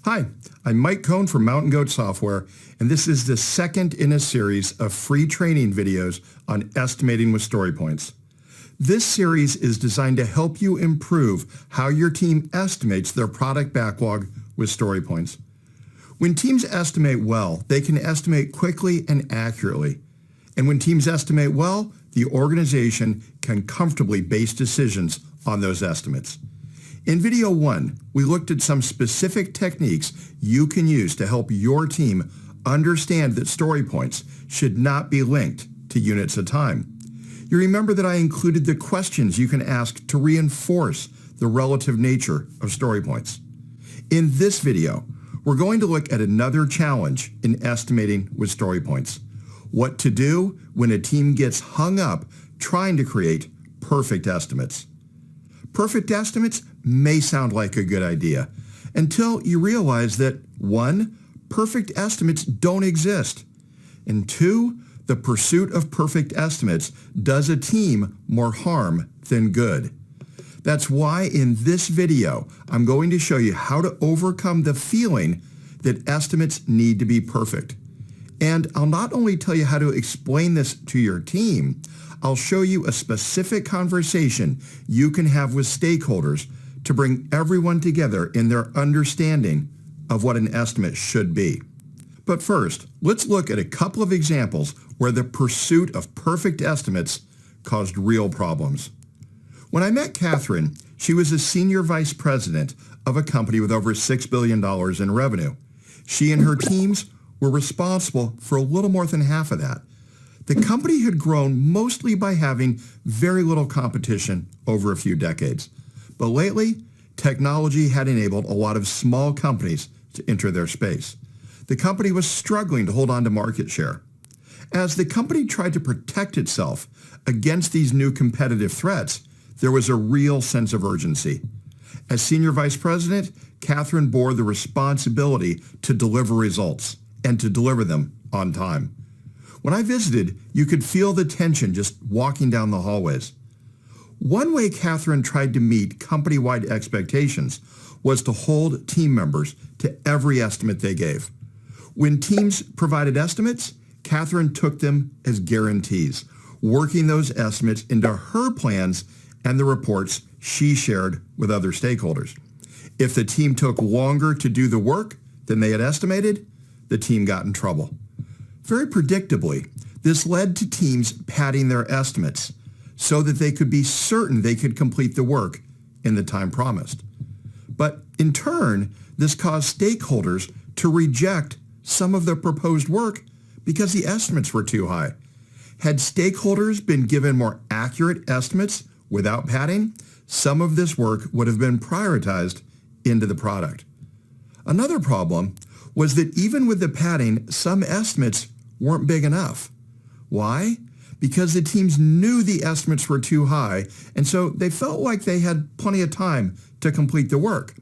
Hi, I'm Mike Cohn from Mountain Goat Software, and this is the second in a series of free training videos on estimating with story points. This series is designed to help you improve how your team estimates their product backlog with story points. When teams estimate well, they can estimate quickly and accurately. And when teams estimate well, the organization can comfortably base decisions on those estimates. In video 1, we looked at some specific techniques you can use to help your team understand that story points should not be linked to units of time. You remember that I included the questions you can ask to reinforce the relative nature of story points. In this video, we're going to look at another challenge in estimating with story points. What to do when a team gets hung up trying to create perfect estimates. Perfect estimates may sound like a good idea until you realize that 1, perfect estimates don't exist, and 2, the pursuit of perfect estimates does a team more harm than good. That's why in this video, I'm going to show you how to overcome the feeling that estimates need to be perfect. And I'll not only tell you how to explain this to your team, I'll show you a specific conversation you can have with stakeholders to bring everyone together in their understanding of what an estimate should be. But first, let's look at a couple of examples where the pursuit of perfect estimates caused real problems. When I met Catherine, she was a senior vice president of a company with over $6 billion in revenue. She and her teams were responsible for a little more than half of that. The company had grown mostly by having very little competition over a few decades. But lately, technology had enabled a lot of small companies to enter their space. The company was struggling to hold on to market share. As the company tried to protect itself against these new competitive threats, there was a real sense of urgency. As senior vice president, Catherine bore the responsibility to deliver results and to deliver them on time. When I visited, you could feel the tension just walking down the hallways. One way Catherine tried to meet company-wide expectations was to hold team members to every estimate they gave. When teams provided estimates, Catherine took them as guarantees, working those estimates into her plans and the reports she shared with other stakeholders. If the team took longer to do the work than they had estimated, the team got in trouble. Very predictably, this led to teams padding their estimates so that they could be certain they could complete the work in the time promised. But in turn, this caused stakeholders to reject some of the proposed work because the estimates were too high. Had stakeholders been given more accurate estimates without padding, some of this work would have been prioritized into the product. Another problem was that even with the padding, some estimates weren't big enough. Why? Because the teams knew the estimates were too high, and so they felt like they had plenty of time to complete the work.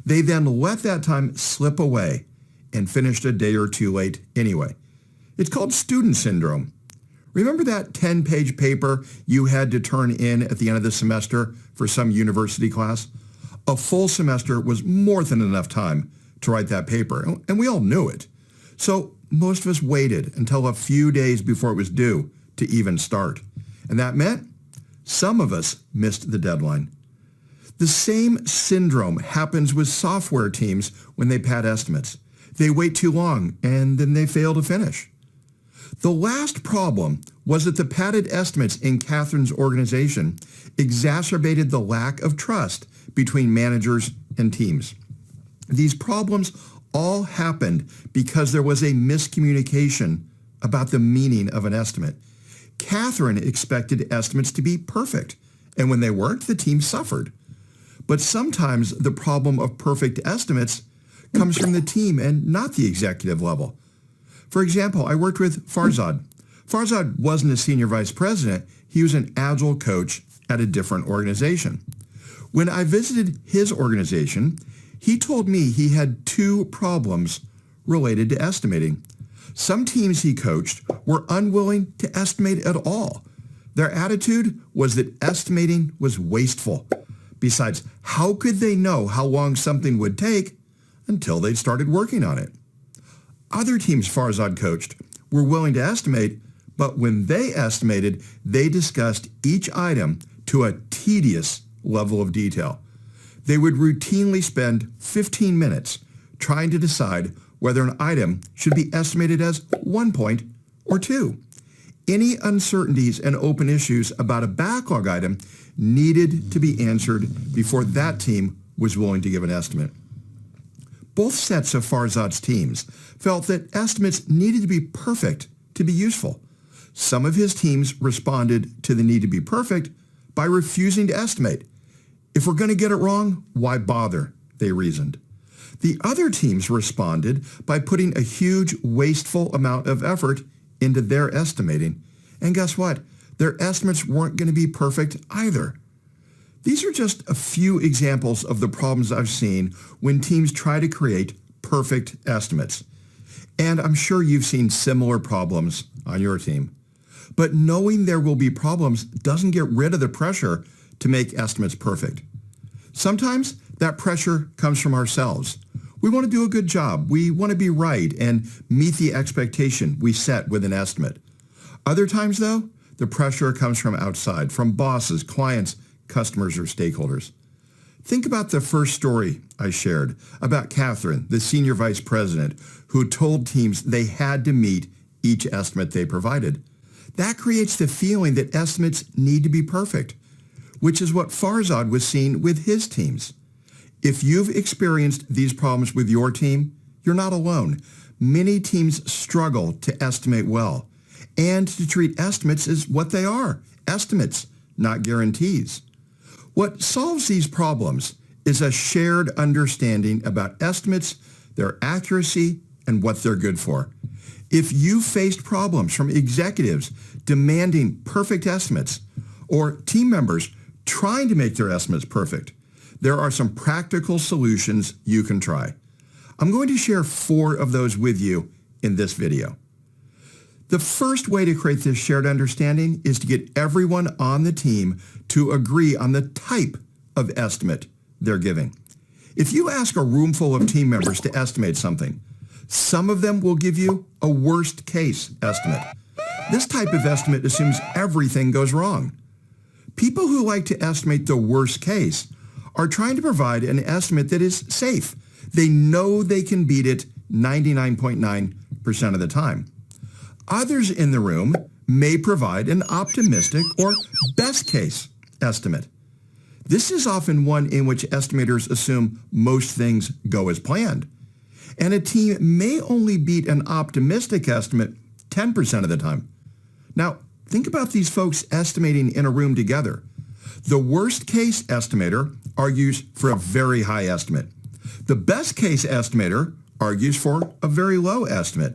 They then let that time slip away and finished a day or two late anyway. It's called student syndrome. Remember that 10-page paper you had to turn in at the end of the semester for some university class? A full semester was more than enough time to write that paper, and we all knew it. So most of us waited until a few days before it was due to even start. And that meant some of us missed the deadline. The same syndrome happens with software teams when they pad estimates. They wait too long, and then they fail to finish. The last problem was that the padded estimates in Catherine's organization exacerbated the lack of trust between managers and teams. These problems all happened because there was a miscommunication about the meaning of an estimate. Catherine expected estimates to be perfect, and when they weren't, the team suffered. But sometimes the problem of perfect estimates comes from the team and not the executive level. For example, I worked with Farzad. Farzad wasn't a senior vice president. He was an agile coach at a different organization. When I visited his organization, he told me he had 2 problems related to estimating. Some teams he coached were unwilling to estimate at all. Their attitude was that estimating was wasteful. Besides, how could they know how long something would take until they'd started working on it. Other teams Farzad coached were willing to estimate, but when they estimated, they discussed each item to a tedious level of detail. They would routinely spend 15 minutes trying to decide whether an item should be estimated as 1 point or 2. Any uncertainties and open issues about a backlog item needed to be answered before that team was willing to give an estimate. Both sets of Farzad's teams felt that estimates needed to be perfect to be useful. Some of his teams responded to the need to be perfect by refusing to estimate. If we're going to get it wrong, why bother, they reasoned. The other teams responded by putting a huge, wasteful amount of effort into their estimating. And guess what? Their estimates weren't going to be perfect either. These are just a few examples of the problems I've seen when teams try to create perfect estimates. And I'm sure you've seen similar problems on your team. But knowing there will be problems doesn't get rid of the pressure to make estimates perfect. Sometimes that pressure comes from ourselves. We want to do a good job. We want to be right and meet the expectation we set with an estimate. Other times, though, the pressure comes from outside, from bosses, clients, customers, or stakeholders. Think about the first story I shared about Catherine, the senior vice president, who told teams they had to meet each estimate they provided. That creates the feeling that estimates need to be perfect, which is what Farzad was seeing with his teams. If you've experienced these problems with your team, you're not alone. Many teams struggle to estimate well and to treat estimates as what they are, estimates, not guarantees. What solves these problems is a shared understanding about estimates, their accuracy, and what they're good for. If you faced problems from executives demanding perfect estimates or team members trying to make their estimates perfect, there are some practical solutions you can try. I'm going to share 4 of those with you in this video. The first way to create this shared understanding is to get everyone on the team to agree on the type of estimate they're giving. If you ask a room full of team members to estimate something, some of them will give you a worst case estimate. This type of estimate assumes everything goes wrong. People who like to estimate the worst case are trying to provide an estimate that is safe. They know they can beat it 99.9% of the time. Others in the room may provide an optimistic or best case estimate. This is often one in which estimators assume most things go as planned. And a team may only beat an optimistic estimate 10% of the time. Now, think about these folks estimating in a room together. The worst case estimator argues for a very high estimate. The best case estimator argues for a very low estimate.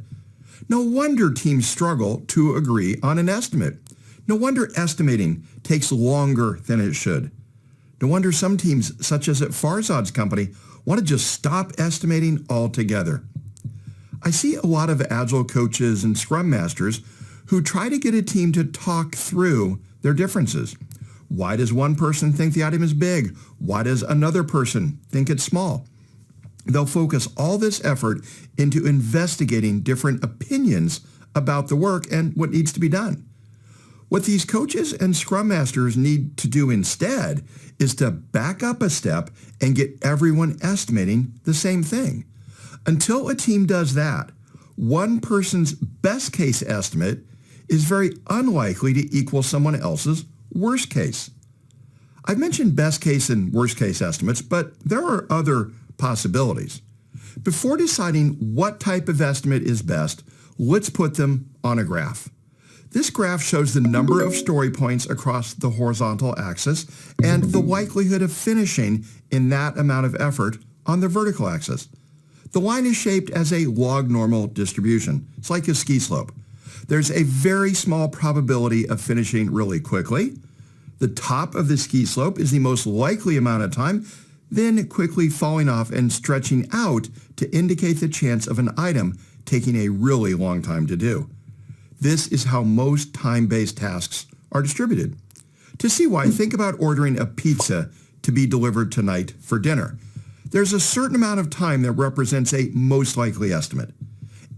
No wonder teams struggle to agree on an estimate. No wonder estimating takes longer than it should. No wonder some teams, such as at Farzad's company, want to just stop estimating altogether. I see a lot of Agile coaches and Scrum Masters who try to get a team to talk through their differences. Why does one person think the item is big? Why does another person think it's small? They'll focus all this effort into investigating different opinions about the work and what needs to be done. What these coaches and Scrum Masters need to do instead is to back up a step and get everyone estimating the same thing. Until a team does that, one person's best case estimate is very unlikely to equal someone else's worst case. I've mentioned best case and worst case estimates, but there are other possibilities. Before deciding what type of estimate is best, let's put them on a graph. This graph shows the number of story points across the horizontal axis and the likelihood of finishing in that amount of effort on the vertical axis. The line is shaped as a log normal distribution. It's like a ski slope. There's a very small probability of finishing really quickly. The top of the ski slope is the most likely amount of time, then quickly falling off and stretching out to indicate the chance of an item taking a really long time to do. This is how most time-based tasks are distributed. To see why, think about ordering a pizza to be delivered tonight for dinner. There's a certain amount of time that represents a most likely estimate.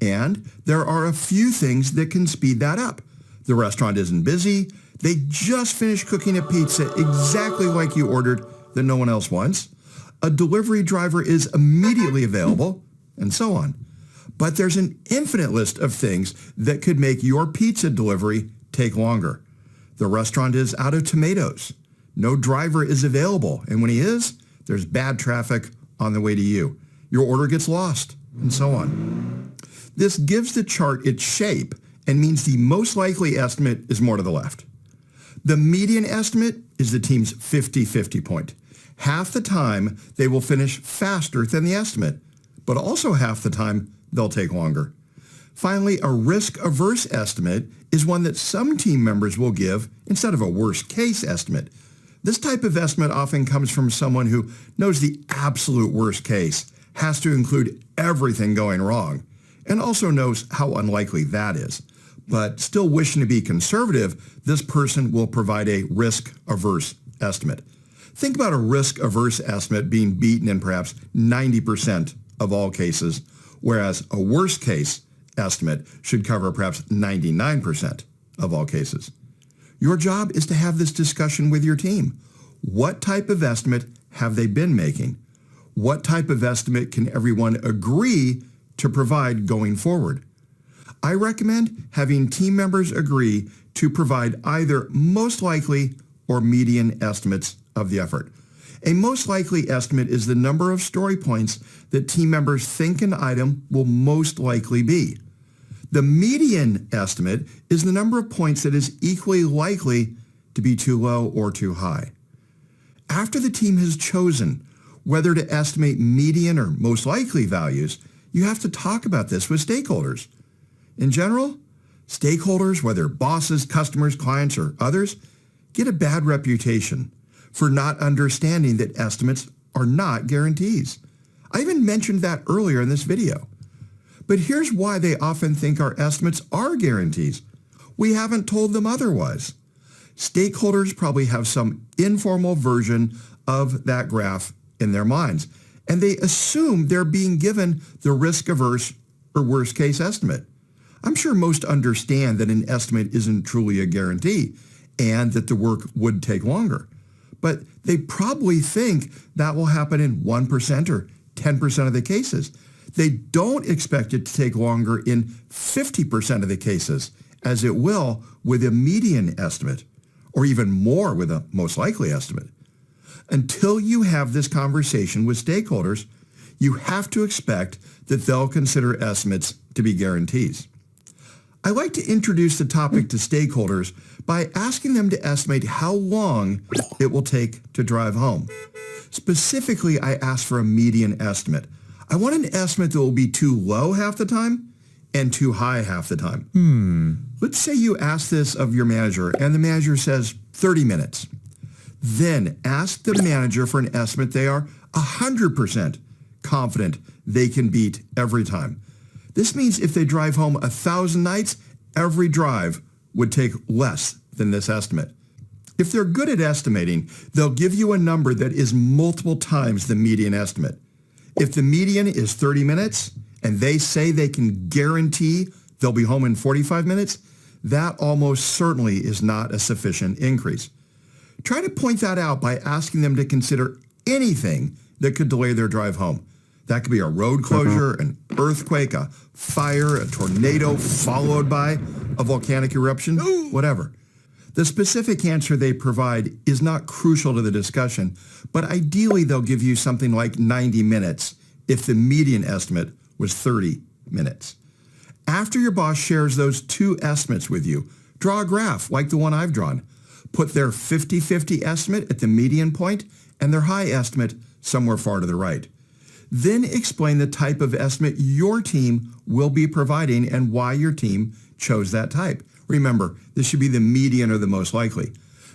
And there are a few things that can speed that up. The restaurant isn't busy. They just finished cooking a pizza exactly like you ordered that no one else wants. A delivery driver is immediately available, and so on. But there's an infinite list of things that could make your pizza delivery take longer. The restaurant is out of tomatoes. No driver is available, and when he is, there's bad traffic on the way to you. Your order gets lost, and so on. This gives the chart its shape and means the most likely estimate is more to the left. The median estimate is the team's 50-50 point. Half the time, they will finish faster than the estimate, but also half the time, they'll take longer. Finally, a risk-averse estimate is one that some team members will give instead of a worst-case estimate. This type of estimate often comes from someone who knows the absolute worst case has to include everything going wrong, and also knows how unlikely that is. But still wishing to be conservative, this person will provide a risk-averse estimate. Think about a risk-averse estimate being beaten in perhaps 90% of all cases, whereas a worst-case estimate should cover perhaps 99% of all cases. Your job is to have this discussion with your team. What type of estimate have they been making? What type of estimate can everyone agree to provide going forward? I recommend having team members agree to provide either most likely or median estimates of the effort. A most likely estimate is the number of story points that team members think an item will most likely be. The median estimate is the number of points that is equally likely to be too low or too high. After the team has chosen whether to estimate median or most likely values, you have to talk about this with stakeholders. In general, stakeholders, whether bosses, customers, clients, or others, get a bad reputation for not understanding that estimates are not guarantees. I even mentioned that earlier in this video. But here's why they often think our estimates are guarantees. We haven't told them otherwise. Stakeholders probably have some informal version of that graph in their minds, and they assume they're being given the risk-averse or worst-case estimate. I'm sure most understand that an estimate isn't truly a guarantee and that the work would take longer. But they probably think that will happen in 1% or 10% of the cases. They don't expect it to take longer in 50% of the cases, as it will with a median estimate, or even more with a most likely estimate. Until you have this conversation with stakeholders, you have to expect that they'll consider estimates to be guarantees. I like to introduce the topic to stakeholders by asking them to estimate how long it will take to drive home. Specifically, I ask for a median estimate. I want an estimate that will be too low half the time and too high half the time. Let's say you ask this of your manager and the manager says 30 minutes. Then ask the manager for an estimate they are 100% confident they can beat every time. This means if they drive home 1,000 nights, every drive would take less than this estimate. If they're good at estimating, they'll give you a number that is multiple times the median estimate. If the median is 30 minutes and they say they can guarantee they'll be home in 45 minutes, that almost certainly is not a sufficient increase. Try to point that out by asking them to consider anything that could delay their drive home. That could be a road closure, an earthquake, a fire, a tornado, followed by a volcanic eruption, whatever. The specific answer they provide is not crucial to the discussion, but ideally they'll give you something like 90 minutes if the median estimate was 30 minutes. After your boss shares those two estimates with you, draw a graph like the one I've drawn. Put their 50-50 estimate at the median point and their high estimate somewhere far to the right. Then explain the type of estimate your team will be providing and why your team chose that type. Remember, this should be the median or the most likely.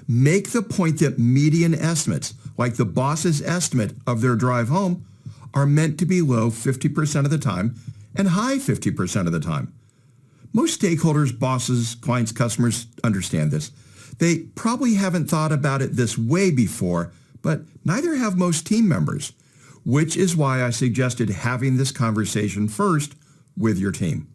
Make the point that median estimates, like the boss's estimate of their drive home, are meant to be low 50% of the time and high 50% of the time. Most stakeholders, bosses, clients, customers understand this. They probably haven't thought about it this way before, but neither have most team members. which is why I suggested having this conversation first with your team.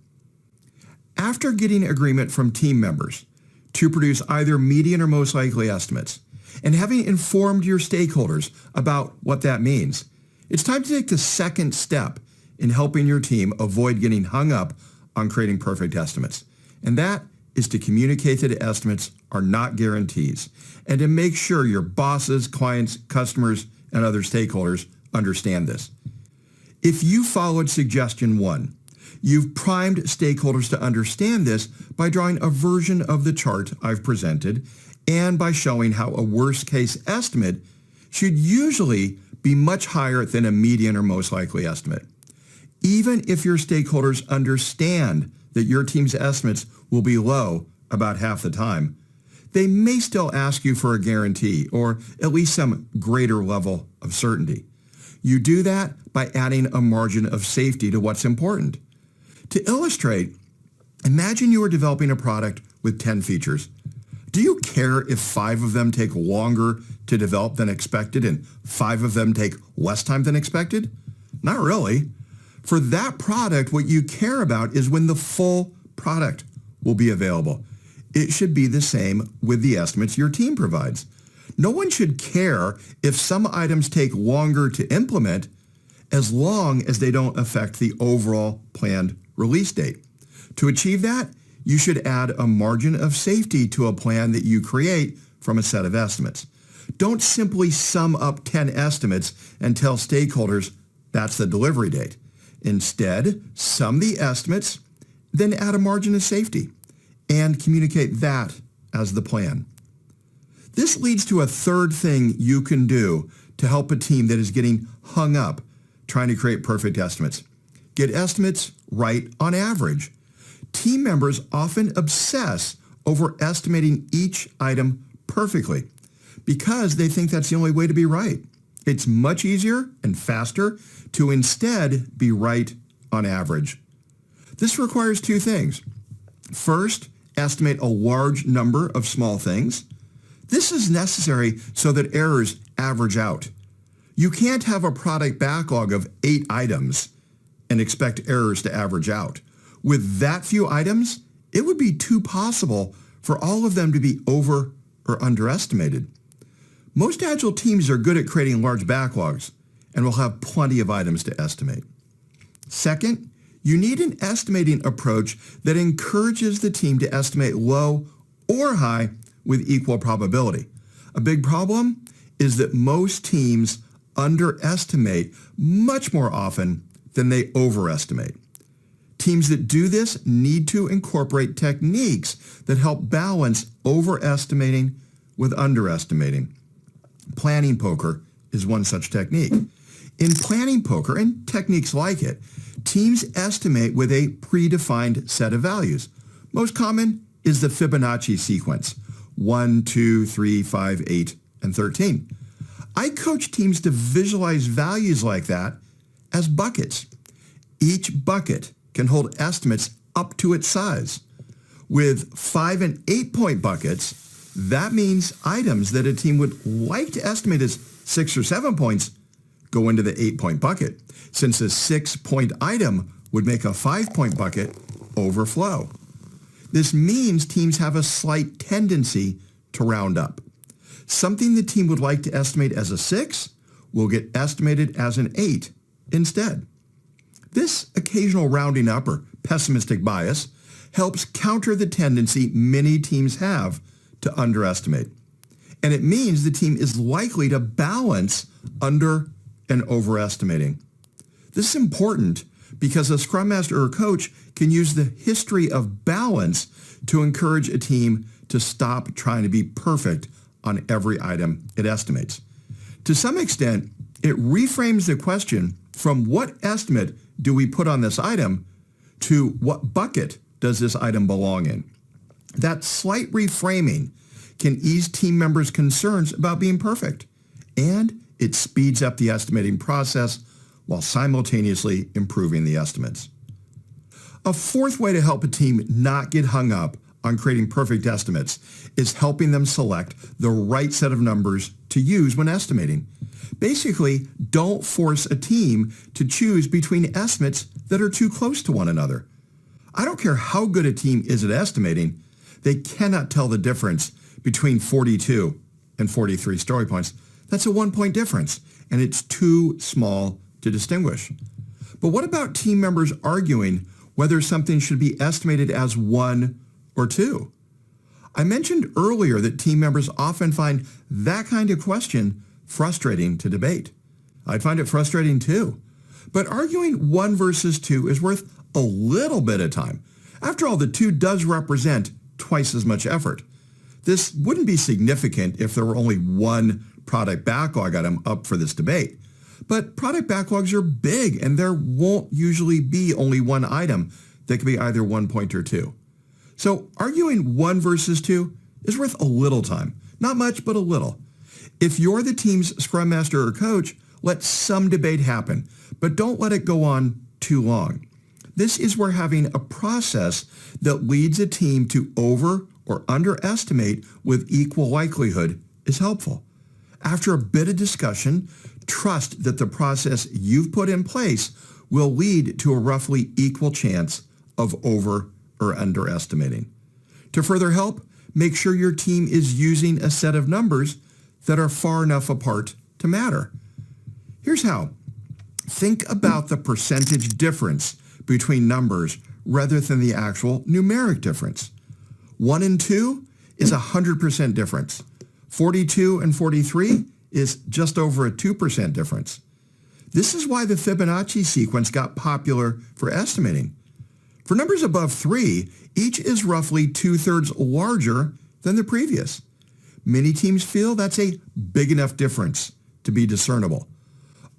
After getting agreement from team members to produce either median or most likely estimates, and having informed your stakeholders about what that means, it's time to take the second step in helping your team avoid getting hung up on creating perfect estimates. And that is to communicate that estimates are not guarantees, and to make sure your bosses, clients, customers, and other stakeholders understand this. If you followed suggestion 1, you've primed stakeholders to understand this by drawing a version of the chart I've presented and by showing how a worst-case estimate should usually be much higher than a median or most likely estimate. Even if your stakeholders understand that your team's estimates will be low about half the time, they may still ask you for a guarantee or at least some greater level of certainty. You do that by adding a margin of safety to what's important. To illustrate, imagine you are developing a product with 10 features. Do you care if 5 of them take longer to develop than expected and 5 of them take less time than expected? Not really. For that product, what you care about is when the full product will be available. It should be the same with the estimates your team provides. No one should care if some items take longer to implement as long as they don't affect the overall planned release date. To achieve that, you should add a margin of safety to a plan that you create from a set of estimates. Don't simply sum up 10 estimates and tell stakeholders that's the delivery date. Instead, sum the estimates, then add a margin of safety and communicate that as the plan. This leads to a third thing you can do to help a team that is getting hung up trying to create perfect estimates. Get estimates right on average. Team members often obsess over estimating each item perfectly because they think that's the only way to be right. It's much easier and faster to instead be right on average. This requires 2 things. First, estimate a large number of small things. This is necessary so that errors average out. You can't have a product backlog of 8 items and expect errors to average out. With that few items, it would be too possible for all of them to be over or underestimated. Most agile teams are good at creating large backlogs and will have plenty of items to estimate. Second, you need an estimating approach that encourages the team to estimate low or high with equal probability. A big problem is that most teams underestimate much more often than they overestimate. Teams that do this need to incorporate techniques that help balance overestimating with underestimating. Planning poker is one such technique. In planning poker and techniques like it, teams estimate with a predefined set of values. Most common is the Fibonacci sequence, 1, 2, 3, 5, 8, and 13. I coach teams to visualize values like that as buckets. Each bucket can hold estimates up to its size. With 5 and 8 point buckets, that means items that a team would like to estimate as 6 or 7 points go into the 8 point bucket, since a 6 point item would make a 5 point bucket overflow. This means teams have a slight tendency to round up. Something the team would like to estimate as a 6 will get estimated as an 8 instead. This occasional rounding up or pessimistic bias helps counter the tendency many teams have to underestimate. And it means the team is likely to balance under and overestimating. This is important because a Scrum Master or coach can use the history of balance to encourage a team to stop trying to be perfect on every item it estimates. To some extent, it reframes the question from what estimate do we put on this item to what bucket does this item belong in. That slight reframing can ease team members' concerns about being perfect, and it speeds up the estimating process while simultaneously improving the estimates. A fourth way to help a team not get hung up on creating perfect estimates is helping them select the right set of numbers to use when estimating. Basically, don't force a team to choose between estimates that are too close to one another. I don't care how good a team is at estimating, they cannot tell the difference between 42 and 43 story points. That's a 1-point difference, and it's too small to distinguish. But what about team members arguing whether something should be estimated as 1 or 2? I mentioned earlier that team members often find that kind of question frustrating to debate. I'd find it frustrating too. But arguing 1 versus 2 is worth a little bit of time. After all, the 2 does represent twice as much effort. This wouldn't be significant if there were only one product backlog item up for this debate. But product backlogs are big, and there won't usually be only one item that can be either 1 point or 2. So arguing 1 versus 2 is worth a little time. Not much, but a little. If you're the team's scrum master or coach, let some debate happen, but don't let it go on too long. This is where having a process that leads a team to over or underestimate with equal likelihood is helpful. After a bit of discussion, trust that the process you've put in place will lead to a roughly equal chance of over or underestimating. To further help, make sure your team is using a set of numbers that are far enough apart to matter. Here's how. Think about the percentage difference between numbers rather than the actual numeric difference. 1 and 2 is a 100% difference. 42 and 43 is just over a 2% difference. This is why the Fibonacci sequence got popular for estimating. For numbers above 3, each is roughly 2/3 larger than the previous. Many teams feel that's a big enough difference to be discernible.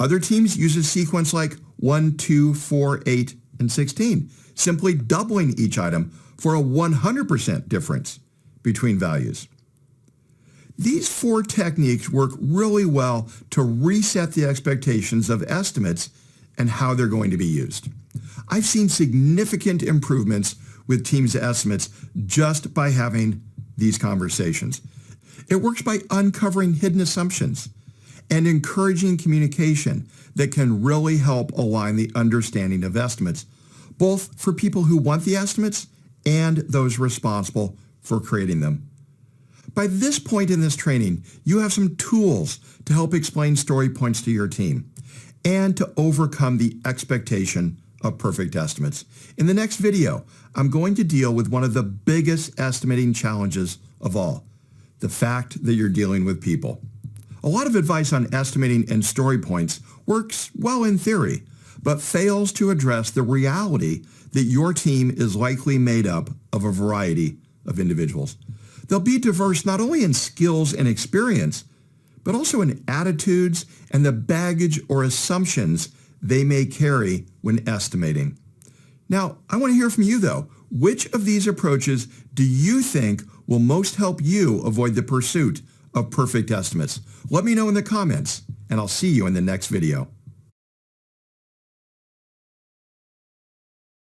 Other teams use a sequence like 1, 2, 4, 8, and 16, simply doubling each item for a 100% difference between values. These 4 techniques work really well to reset the expectations of estimates and how they're going to be used. I've seen significant improvements with teams' estimates just by having these conversations. It works by uncovering hidden assumptions and encouraging communication that can really help align the understanding of estimates, both for people who want the estimates and those responsible for creating them. By this point in this training, you have some tools to help explain story points to your team and to overcome the expectation of perfect estimates. In the next video, I'm going to deal with one of the biggest estimating challenges of all, the fact that you're dealing with people. A lot of advice on estimating and story points works well in theory, but fails to address the reality that your team is likely made up of a variety of individuals. They'll be diverse not only in skills and experience, but also in attitudes and the baggage or assumptions they may carry when estimating. Now, I want to hear from you though. Which of these approaches do you think will most help you avoid the pursuit of perfect estimates? Let me know in the comments, and I'll see you in the next video.